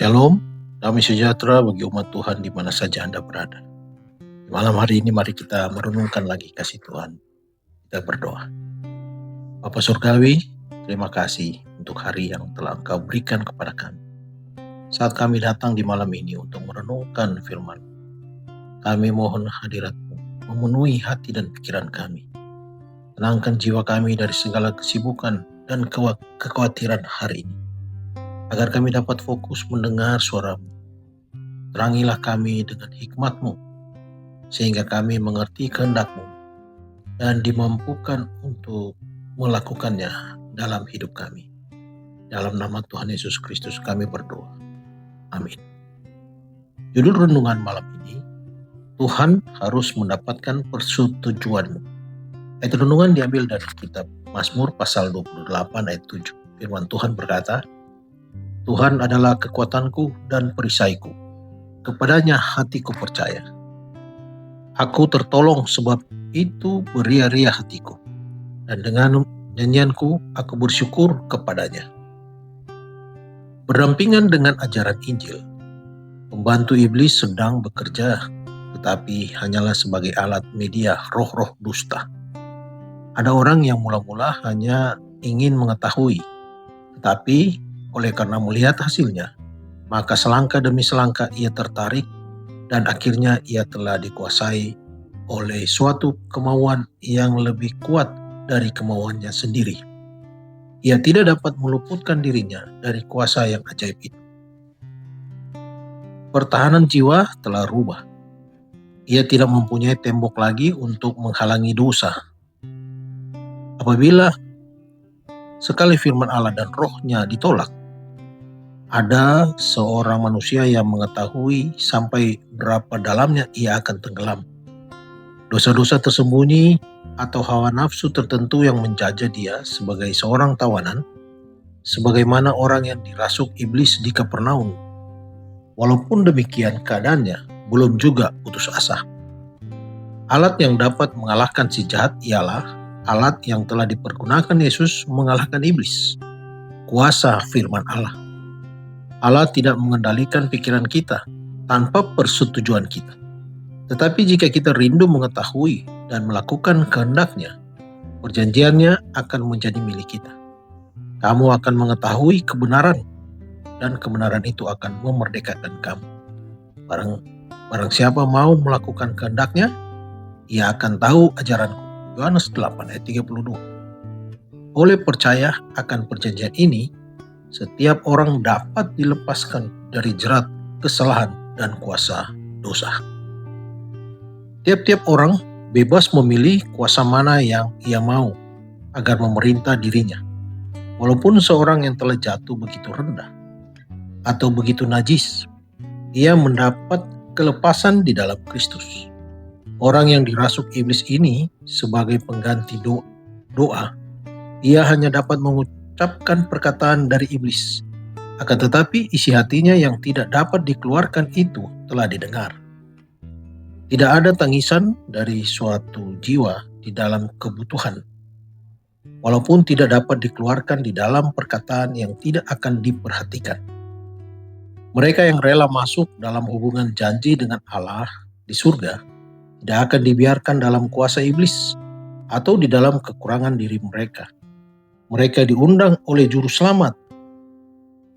Shalom, damai sejahtera bagi umat Tuhan di mana saja Anda berada. Di malam hari ini mari kita merenungkan lagi kasih Tuhan. Kita berdoa. Bapa Surgawi, terima kasih untuk hari yang telah Engkau berikan kepada kami. Saat kami datang di malam ini untuk merenungkan firman, kami mohon hadirat-Mu memenuhi hati dan pikiran kami. Tenangkan jiwa kami dari segala kesibukan dan kekhawatiran hari ini, agar kami dapat fokus mendengar suara-Mu. Terangilah kami dengan hikmat-Mu, sehingga kami mengerti kehendak-Mu dan dimampukan untuk melakukannya dalam hidup kami. Dalam nama Tuhan Yesus Kristus kami berdoa. Amin. Judul renungan malam ini, Tuhan harus mendapatkan persetujuan-Mu. Ayat renungan diambil dari kitab Mazmur pasal 28 ayat 7. Firman Tuhan berkata, Tuhan adalah kekuatanku dan perisaiku, kepadanya hatiku percaya. Aku tertolong sebab itu beria-ria hatiku, dan dengan nyanyianku aku bersyukur kepadanya. Berdampingan dengan ajaran Injil, pembantu iblis sedang bekerja, tetapi hanyalah sebagai alat media roh-roh dusta. Ada orang yang mula-mula hanya ingin mengetahui, tetapi oleh karena melihat hasilnya, maka selangkah demi selangkah ia tertarik dan akhirnya ia telah dikuasai oleh suatu kemauan yang lebih kuat dari kemauannya sendiri. Ia tidak dapat meluputkan dirinya dari kuasa yang ajaib itu. Pertahanan jiwa telah rubah. Ia tidak mempunyai tembok lagi untuk menghalangi dosa. Apabila sekali firman Allah dan rohnya ditolak, ada seorang manusia yang mengetahui sampai berapa dalamnya ia akan tenggelam. Dosa-dosa tersembunyi atau hawa nafsu tertentu yang menjajah dia sebagai seorang tawanan, sebagaimana orang yang dirasuk iblis di Kapernaum. Walaupun demikian keadaannya, belum juga putus asa. Alat yang dapat mengalahkan si jahat ialah alat yang telah dipergunakan Yesus mengalahkan iblis, kuasa firman Allah. Allah tidak mengendalikan pikiran kita tanpa persetujuan kita. Tetapi jika kita rindu mengetahui dan melakukan kehendak-Nya, perjanjiannya akan menjadi milik kita. Kamu akan mengetahui kebenaran, dan kebenaran itu akan memerdekakan kamu. Barang siapa mau melakukan kehendak-Nya, ia akan tahu ajaranku. Yohanes 8 ayat 32. Oleh percaya akan perjanjian ini, setiap orang dapat dilepaskan dari jerat kesalahan dan kuasa dosa. Tiap-tiap orang bebas memilih kuasa mana yang ia mau agar memerintah dirinya. Walaupun seorang yang telah jatuh begitu rendah atau begitu najis, ia mendapat kelepasan di dalam Kristus. Orang yang dirasuk iblis ini sebagai pengganti doa, ia hanya dapat mengucapkan perkataan dari iblis. Akan tetapi isi hatinya yang tidak dapat dikeluarkan itu telah didengar. Tidak ada tangisan dari suatu jiwa di dalam kebutuhan, walaupun tidak dapat dikeluarkan di dalam perkataan yang tidak akan diperhatikan. Mereka yang rela masuk dalam hubungan janji dengan Allah di surga tidak akan dibiarkan dalam kuasa iblis atau di dalam kekurangan diri mereka. Mereka diundang oleh Juru Selamat,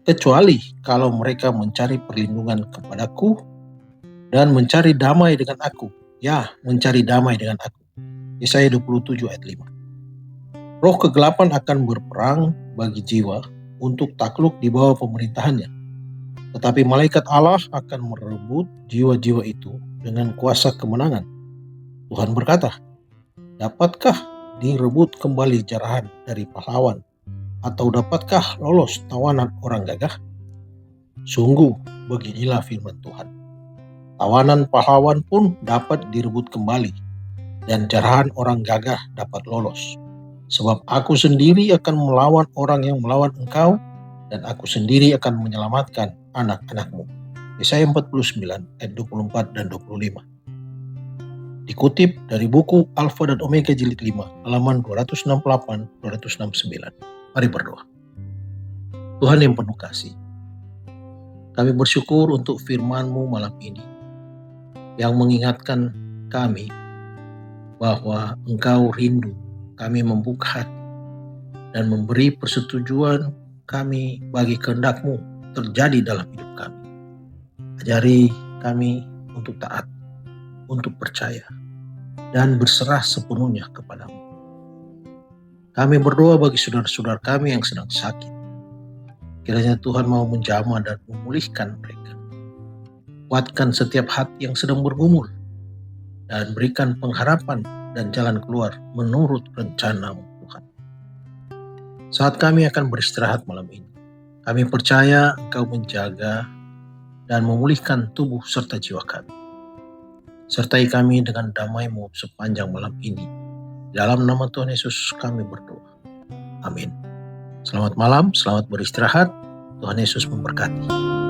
kecuali kalau mereka mencari perlindungan kepadaku dan mencari damai dengan aku. Ya, mencari damai dengan aku. Yesaya 27 ayat 5. Roh kegelapan akan berperang bagi jiwa untuk takluk di bawah pemerintahannya. Tetapi malaikat Allah akan merebut jiwa-jiwa itu dengan kuasa kemenangan. Tuhan berkata, dapatkah direbut kembali jarahan dari pahlawan? Atau dapatkah lolos tawanan orang gagah? Sungguh, beginilah firman Tuhan. Tawanan pahlawan pun dapat direbut kembali, dan jarahan orang gagah dapat lolos. Sebab aku sendiri akan melawan orang yang melawan engkau, dan aku sendiri akan menyelamatkan anak-anakmu. Yesaya 49 ayat 24 dan 25. Dikutip dari buku Alfa dan Omega jilid 5, halaman 268-269. Mari berdoa. Tuhan yang penuh kasih, Kami bersyukur untuk firman-Mu malam ini yang mengingatkan kami bahwa Engkau rindu kami membuka hati dan memberi persetujuan kami bagi kehendak-Mu terjadi dalam hidup kami. Ajari kami untuk taat, untuk percaya, dan berserah sepenuhnya kepadamu. Kami berdoa bagi saudara-saudara kami yang sedang sakit. Kiranya Tuhan mau menjamah dan memulihkan mereka. Kuatkan setiap hati yang sedang bergumul dan berikan pengharapan dan jalan keluar menurut rencana-Mu Tuhan. Saat kami akan beristirahat malam ini, kami percaya Engkau menjaga dan memulihkan tubuh serta jiwa kami. Sertai kami dengan damai-Mu sepanjang malam ini. Dalam nama Tuhan Yesus kami berdoa. Amin. Selamat malam, selamat beristirahat. Tuhan Yesus memberkati.